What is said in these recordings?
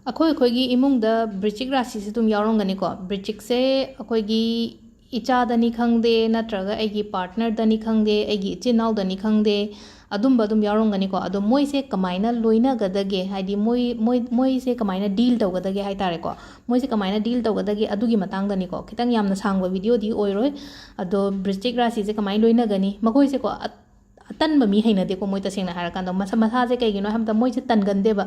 ꯑꯩꯈꯣꯏꯒꯤ ꯏꯃꯨꯡꯗ ꯕ꯭ꯔꯤꯆꯤꯛ ꯔꯥꯁꯤꯁꯦ ꯑꯗꯨꯝ ꯌꯥꯎꯔꯝꯒꯅꯤꯀꯣ ꯕ꯭ꯔꯤꯆꯤꯛꯁꯦ ꯑꯩꯈꯣꯏꯒꯤ ꯏꯆꯥꯗꯅꯤ ꯈꯪꯗꯦ ꯅꯠꯇ꯭ꯔꯒ ꯑꯩꯒꯤ ꯄꯥꯔꯠꯅꯔꯗꯅꯤ ꯈꯪꯗꯦ ꯑꯩꯒꯤ ꯏꯆꯤꯟ ꯏꯅꯥꯎꯗꯅꯤ ꯈꯪꯗꯦ ꯑꯗꯨꯝꯕ ꯑꯗꯨꯝ ꯌꯥꯎꯔꯝꯒꯅꯤꯀꯣ ꯑꯗꯣ ꯃꯣꯏꯁꯦ ꯀꯃꯥꯏꯅ ꯂꯣꯏꯅꯒꯗꯒꯦ ꯍꯥꯏꯗꯤ ꯃꯣꯏꯁꯦ ꯀꯃꯥꯏꯅ ꯗꯤꯜ ꯇꯧꯒꯗꯒꯦ ꯍꯥꯏꯇꯥꯔꯦꯀꯣ ꯃꯣꯏꯁꯦ ꯀꯃꯥꯏꯅ ꯗꯤꯜ ꯇꯧꯒꯗꯒꯦ ꯑꯗꯨꯒꯤ ꯃꯇꯥꯡꯗꯅꯤꯀꯣ ꯈꯤꯇꯪ ꯌꯥꯝꯅ ꯁꯥꯡꯕ ꯚꯤꯗꯤꯑꯣꯗꯤ ꯑꯣꯏꯔꯣꯏ ꯑꯗꯣ ꯕ꯭ꯔꯤꯆꯤꯛ ꯔꯥꯁꯤꯁꯦ ꯀꯃꯥꯏꯅ ꯂꯣꯏꯅꯒꯅꯤ ꯃꯈꯣꯏꯁꯦꯀꯣ ꯑꯇꯟꯕ ꯃꯤ ꯍꯩꯅꯗꯦꯀꯣ ꯃꯣꯏ ꯇꯁꯦꯡꯅ ꯍꯥꯏꯔꯀꯥꯟꯗ ꯃꯁꯥꯁꯦ ꯀꯩꯒꯤꯅꯣ ꯍꯥꯏꯕꯗ ꯃꯣꯏꯁꯦ ꯇꯟꯒꯟꯗꯦꯕ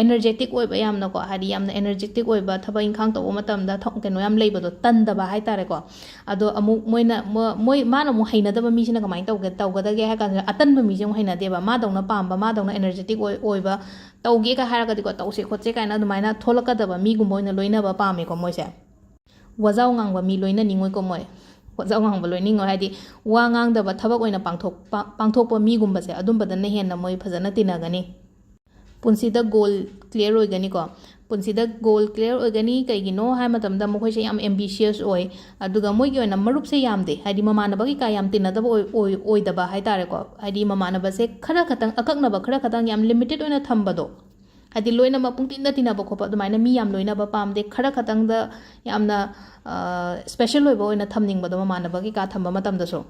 एनर्जेटिक ओइबा यामनाको हादि यामना एनर्जेटिक ओइबा थबा इंखांग तौबा मतमदा केनो याम लेइबदो तंदबा हाइतारेको अदो अमुक मोइना मोइ माना मु हैनदबा मीसिना कमाइ तौगदगे हाकान अतनबा मीसे मु हैनदेबा मादौना पाम्बा मादौना एनर्जेटिक ओइबा तौगे का हारगदिको तौसे खोचे काइना अदुमाइना थोलकदबा मीगुम्बा ओइना लोइनबा पामेको मोइसे वजाउ ngang मी लोइना निङोइको मोइ वजाउ ngang लोइनिङो हादि वा ngang थबक ओइना पांथोकपा मीगुम्बासे अदुम्बदना हेन्ना मोइ फजना तिनगनी पुंसीदा गोल क्लियर होगनी को पुंसीदा गोल क्लियर होगनी कईगिनो है मतमदा मखोइसे याम एम्बिशियस ओय अदुगा मोइगी ओइना मरुपसे यामदे हादि ममानबगी का याम तिनदब ओइदबा हाइतारेको हादि ममानबसे खरा खतंग अककनबा खरा खतंग याम लिमिटेड ओइना थंबदो हादि लोइनबा पुंतिनदा तिनबा खोपा अदुमाइना मी याम लोइनबा पामदे खरा खतंगदा यामना स्पेशल ओइबा ओइना थमनिंगबदो ममानबगी का थंबा मतमदसो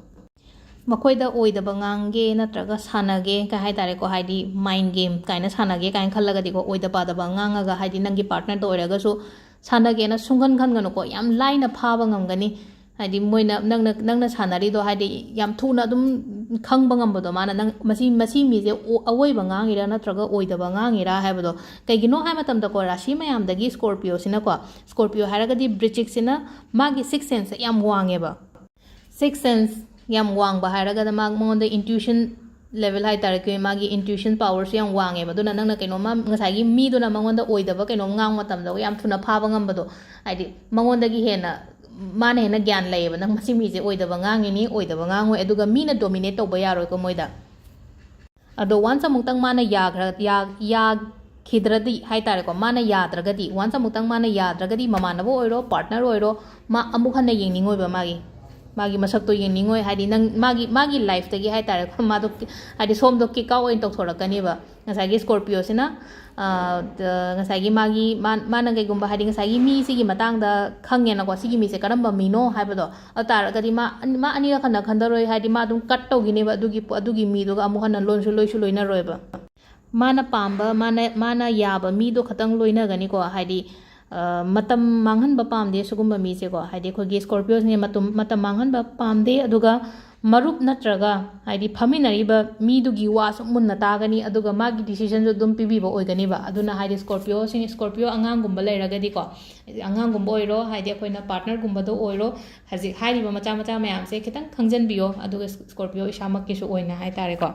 मखोइदा ओइदबा ngange natraga sanage ka haitare ko haidi mind game kaina sanage kain khallagadi ko oida padaba ngangaga haidi nangi partner to oiraga so sanage na sungan khangano ko yam laina phaba ngamgani haidi moina nangna sanari do haidi yam thuna dum khangba ngambado mana nang masi mi je awoiba ngangira natraga oidaba ngangira haibado kaigino hai matamda ko rashi mayam dagi scorpio sina ko scorpio haragadi brichik sina magi sixth sense yam wangeba sixth sense याम वांग बाहरगद माग मोंदे intuition level high तारे के मागी intuition power से याम वांगे बदुना नंगना केनो मा ngसागी मी दुना मंगोंदा ओइदबा केनो ngang मतमदा याम थुना फाबा ngambado हाइदि मंगोंदगी हेना माने हेना ज्ञान लैबा नंग मसी मीजे ओइदबा nganगिनी ओइदबा nganगोय अदुगा मीना डोमिनेट तौबा यारोय को मोइदा अदो वांस अमुक्तंग माना या खिद्रदी हाई तारे को माना याद्रगदी वांस अमुक्तंग माना याद्रगदी ममानबो ओइरो पार्टनर ओइरो मा अमुक हन्ना येंगनिंगोयबा मागी मसक्तो येंगनिंगोय हाइदि नंग मागी लाइफ तगी हाई तारे को मादो हाइदि सोमदो किका ओइन तौथोरकनिबा ngसागी स्कॉर्पियो सिना ngसागी माना कईगुम्बा हाइदि ngसागी मी सिगी मतंगदा खंगेना को सिगी मीसे करम्बा मीनो हाइबदो अतारगदी मा अनिरा खना खंदरोय हाइदि मा दुम कट तौगिनेबा अदुगी मीदोगा अमु हन्ना लोइसु लोइनरोयबा माना पाम्बा माना याबा मीदो खतंग लोइनगनी को हाइदि मतम मांगहनबा पामदे सुगुम्बा मीसे को हाइदि खोगी स्कॉर्पियोस ने मतम मांगहनबा पामदे अदुगा मरुप नत्रगा हाइदि फमिनरिबा मीदुगी वास मुन्ना तागनी अदुगा मागी डिसीजन जो दुम पिबीबा ओइगनीबा अदुना हाइदि स्कॉर्पियो अंगांगुम्बा लेरगदी को अंगांगुम्बा ओइरो हाइदि अखोइना पार्टनर गुम्बदो ओइरो हजि हाइरिबा मचा मचा मयामसे खितंग खंजनबियो अदुगा स्कॉर्पियो इसामक्किसु ओइना हाइतारे को